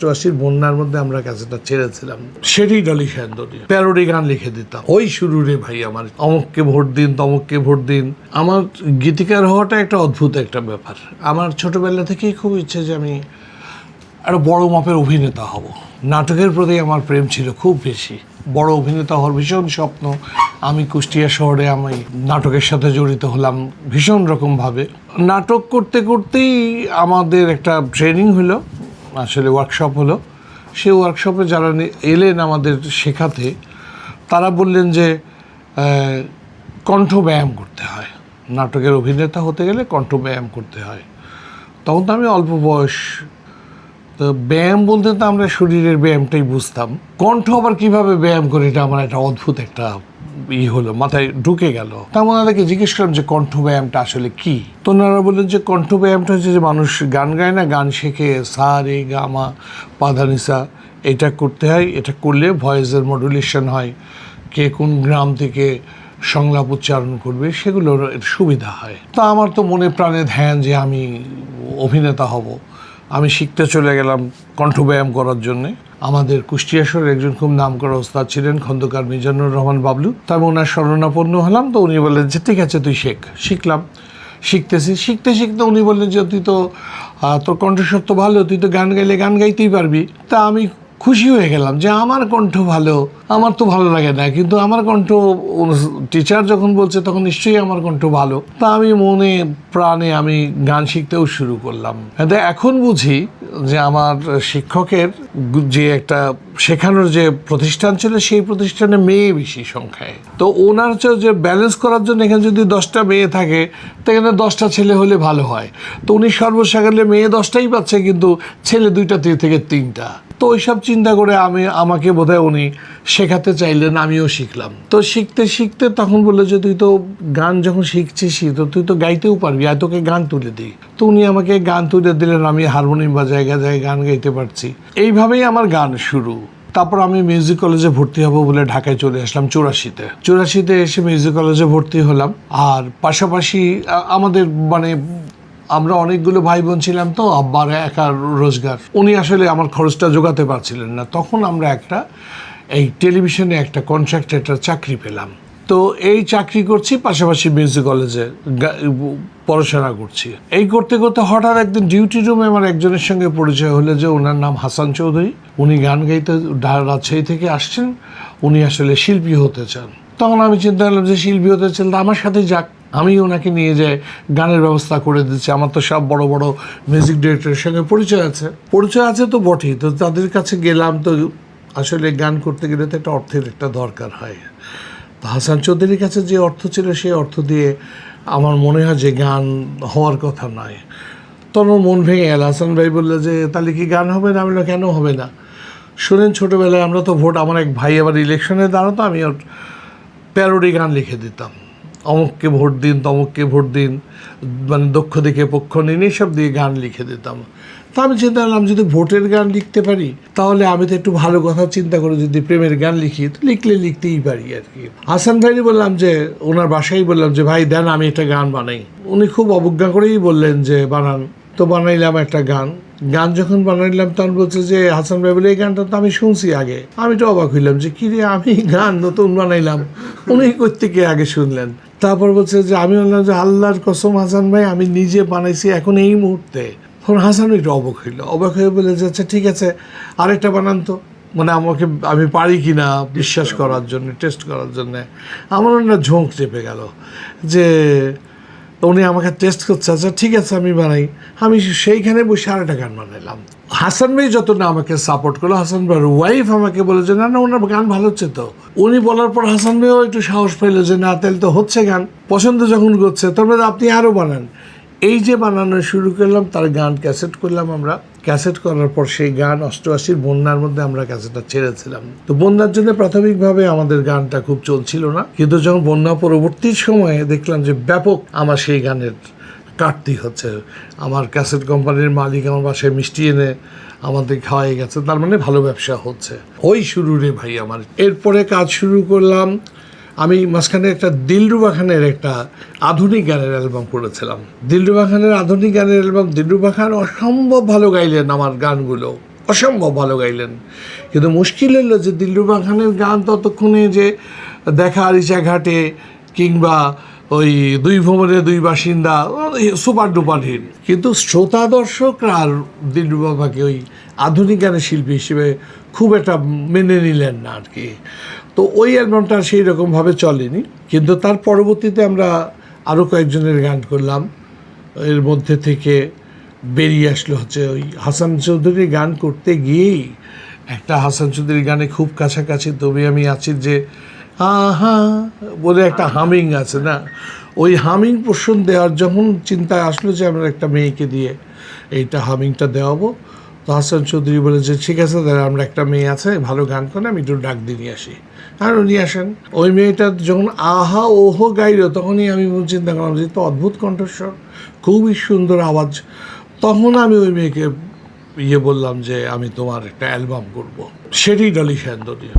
৮৮ বন্যার মধ্যে আমরা ক্যাসেটটা ছেড়েছিলাম। সেটি ডলি সায়ন্তনী প্যারোডি গান লিখে দিতাম। ওই শুরু রে ভাই আমার, অমুককে ভোট দিন তমুককে ভোট দিন। আমার গীতিকার হওয়াটা একটা অদ্ভুত একটা ব্যাপার। আমার ছোটবেলা থেকেই খুব ইচ্ছে যে আমি একটা বড় মাপের অভিনেতা হব। নাটকের প্রতি আমার প্রেম ছিল খুব বেশি। বড় অভিনেতা হওয়ার ভীষণ স্বপ্ন। আমি কুষ্টিয়া শহরে আমি নাটকের সাথে জড়িত হলাম ভীষণ রকমভাবে। নাটক করতে করতেই আমাদের একটা ট্রেনিং হলো, আসলে ওয়ার্কশপ হলো। সেই ওয়ার্কশপে যারা এলেন আমাদের শেখাতে, তারা বললেন যে কণ্ঠ ব্যায়াম করতে হয়, নাটকের অভিনেতা হতে গেলে কণ্ঠ ব্যায়াম করতে হয়। তখন তো আমি অল্প বয়স, তো ব্যায়াম বলতে তো আমরা শরীরের ব্যায়ামটাই বুঝতাম। কণ্ঠ আবার কীভাবে ব্যায়াম করে, এটা আমার একটা অদ্ভুত একটা হলো, মাথায় ঢুকে গেল। তা ওনাদেরকে জিজ্ঞেস করলাম যে কণ্ঠ ব্যায়ামটা আসলে কী। তো ওনারা বললেন যে কণ্ঠ ব্যায়ামটা হচ্ছে যে মানুষ গান গায় না, গান শেখে সা রে গা মা পা ধা নি সা, এটা করতে হয়। এটা করলে ভয়েসের মডুলেশন হয়, কে কোন গ্রাম থেকে সংলাপ উচ্চারণ করবে সেগুলোর সুবিধা হয়। তা আমার তো মনে প্রাণে ধ্যান যে আমি অভিনেতা হব। আমি শিখতে চলে গেলাম কণ্ঠ ব্যায়াম করার জন্যে। আমাদের কুষ্টিয়া শহরের একজন খুব নামকরা ওস্তাদ ছিলেন খন্দকার মিজানুর রহমান বাবলু। তবে ওনার শরণাপন্ন হলাম। তো উনি বললেন যে ঠিক আছে তুই শেখ। শিখলাম, শিখতে শিখতে উনি বললেন যে তুই তো তোর কণ্ঠস্বর তো ভালো, তুই তো গান গাইলে গান গাইতেই পারবি। তা আমি খুশি হয়ে গেলাম যে আমার কণ্ঠ ভালো, আমার তো ভালো লাগে না, কিন্তু আমার কণ্ঠ টিচার যখন বলছে তখন নিশ্চয়ই আমার কণ্ঠ ভালো। তা আমি মনে প্রাণে আমি গান শিখতেও শুরু করলাম। এখন বুঝি যে আমার শিক্ষকের যে একটা শেখানোর যে প্রতিষ্ঠান ছিল, সেই প্রতিষ্ঠানে মেয়ে বেশি সংখ্যায়। তো ওনার হচ্ছে যে ব্যালেন্স করার জন্য এখানে যদি 10টা মেয়ে থাকে, তো এখানে 10টা ছেলে হলে ভালো হয়। তো উনি সর্বসাধারণে মেয়ে 10টাই পাচ্ছে, কিন্তু ছেলে 2টা থেকে 3টা। তো ওইসব চিন্তা করে আমাকে বোধহয় উনি শেখাতে চাইলেন, আমিও শিখলাম। তো শিখতে শিখতে তখন বললো যে তুই তো গান যখন শিখছিস তো তুই তো গাইতেও পারবি, আর তোকে গান তুলে দিই। তো উনি আমাকে গান তুলে দিলেন, আমি হারমোনিয়াম বা জায়গায় গান গাইতে পারছি। এইভাবেই আমার গান শুরু। তারপর আমি মিউজিক কলেজে ভর্তি হব বলে ঢাকায় চলে আসলাম 84-তে এসে মিউজিক কলেজে ভর্তি হলাম। আর পাশাপাশি আমাদের আমরা অনেকগুলো ভাই বোন ছিলাম, তো আব্বার একার রোজগার, উনি আসলে আমার খরচটা জোগাতে পারছিলেন না। তখন আমরা এই টেলিভিশনে একটা কন্ট্রাক্টর চাকরি পেলাম। তো এই চাকরি করছি, পাশাপাশি মিউজিক কলেজে পড়াশোনা করছি। এই করতে করতে হঠাৎ একদিন ডিউটি রুমে আমার একজনের সঙ্গে পরিচয় হলো যে ওনার নাম হাসান চৌধুরী। উনি গান গাইতে রাজশাহী থেকে আসছেন, উনি আসলে শিল্পী হতে চান। তখন আমি চিন্তা করলাম যে শিল্পী হতে চান আমার সাথে যাক, আমি ওনাকে নিয়ে যাই, গানের ব্যবস্থা করে দিচ্ছি। আমার তো সব বড় বড় মিউজিক ডিরেক্টরের সঙ্গে পরিচয় আছে তো বটেই। তো তাদের কাছে গেলাম। তো আসলে গান করতে গেলে তো একটা অর্থের একটা দরকার হয়। তো হাসান চৌধুরীর কাছে যে অর্থ ছিল, সেই অর্থ দিয়ে আমার মনে হয় যে গান হওয়ার কথা নয়। তখন মন ভেঙে গেল। হাসান ভাই বললো যে তাহলে কি গান হবে না? আমি বললাম কেন হবে না? শোনেন, ছোটোবেলায় আমরা তো আমার এক ভাই আবার ইলেকশনে দাঁড়াতো, আমি ওর প্যারোডি গান লিখে দিতাম। অমুককে ভোট দিন তমুককে ভোট দিন, দক্ষ দিকে পক্ষ নিন, এইসব দিয়ে গান লিখে দিতাম। তা আমি চিন্তা করলাম যদি ভোটের গান লিখতে পারি, তাহলে আমি তো একটু ভালো কথা চিন্তা করে যদি প্রেমের গান লিখি, তো লিখতেই পারি আর কি। হাসান ভাইকে বললাম যে, ওনার বাসায় বললাম যে ভাই দেন আমি একটা গান বানাই। উনি খুব অবজ্ঞা করেই বললেন যে বানান। তো বানাইলাম একটা গান যখন বানাইলাম তখন বলছে যে হাসান ভাই বলে এই গানটা তো আমি শুনছি আগে। আমি তো অবাক হইলাম যে কি রে, আমি গান নতুন বানাইলাম, উনি কোত্থেকে আগে শুনলেন। তারপর বলছে যে আমি বললাম যে আল্লাহর কসম হাসান ভাই আমি নিজে বানাইছি এখন এই মুহূর্তে। তখন হাসান একটু অবাক হয়ে বলে যে আচ্ছা ঠিক আছে আরেকটা বানান তো, আমি পারি কি না বিশ্বাস করার জন্য, টেস্ট করার জন্য। আমার না ঝোঁক চেপে গেল যে উনি আমাকে টেস্ট করছে। আচ্ছা ঠিক আছে আমি বানাই। আমি সেইখানে বসে আরেকটা গান বানাইলাম। হাসান ভাই যত না আমাকে সাপোর্ট করলো, হাসান ভাইয়ের ওয়াইফ আমাকে বলে যে না ওনার গান ভালো হচ্ছে। তো উনি বলার পর হাসান ভাইও একটু সাহস পাইলো যে না তাহলে তো হচ্ছে গান, পছন্দ যখন করছে তারপরে আপনি আরও বানান। এই যে বানানো শুরু করলাম, তার গান ক্যাসেট করলাম আমরা। ক্যাসেট করার পর সেই গান 88 বন্যার মধ্যে আমরা ক্যাসেটটা ছেড়েছিলাম। তো বন্যার জন্য প্রাথমিকভাবে আমাদের গানটা খুব চলছিল না, কিন্তু যখন বন্যা পরবর্তী সময়ে দেখলাম যে ব্যাপক আমার সেই গানের কাটতি হচ্ছে। আমার ক্যাসেট কোম্পানির মালিক আমার বাসায় মিষ্টি এনে আমাদের খাওয়াই গেছে, তার মানে ভালো ব্যবসা হচ্ছে। ওই শুরু রে ভাই আমার। এরপরে কাজ শুরু করলাম আমি মাঝখানে একটা দিলরুবা খানের একটা আধুনিক গানের অ্যালবাম করেছিলাম। দিলরুবা খানের আধুনিক গানের অ্যালবাম। দিলরুবা খান অসম্ভব ভালো গাইলেন আমার গানগুলো, অসম্ভব ভালো গাইলেন। কিন্তু মুশকিল হলো যে দিলরুবা খানের গান ততক্ষণে যে দেখা আরিচা ঘাটে কিংবা ওই দুই ভ্রমণের দুই বাসিন্দা সুপার ডুপার হিট, কিন্তু শ্রোতা দর্শকরা আর দিলরুবাকে ওই আধুনিক গানের শিল্পী হিসেবে খুব একটা মেনে নিলেন না আর কি। তো ওই অ্যালবামটা সেই রকমভাবে চলেনি। কিন্তু তার পরবর্তীতে আমরা আরও কয়েকজনের গান করলাম। এর মধ্যে থেকে বেরিয়ে আসলো হচ্ছে ওই হাসান চৌধুরীর গান করতে গিয়েই একটা হাসান চৌধুরীর গানে খুব কাছাকাছি তবে আমি আছি যে হা বলে একটা হামিং আছে না, ওই হামিং পোর্শন দেওয়ার যখন চিন্তায় আসলো যে আমরা একটা মেয়েকে দিয়ে এইটা হামিংটা দেওয়াবো, তো হাসান চৌধুরী বলে যে ঠিক আছে দাদা, আমরা একটা মেয়ে আছে ভালো গান করে, আমি একটু ডাক দিয়ে নিয়ে আসি। আর উনি আসেন। ওই মেয়েটা যখন আহা ওহো গাইল তখনই আমি চিন্তা করলাম যে তো অদ্ভুত কণ্ঠস্বর, খুবই সুন্দর আওয়াজ। তখন আমি ওই মেয়েকে বললাম যে আমি তোমার একটা অ্যালবাম করবো, সেটি ডলি সেনদনীয়।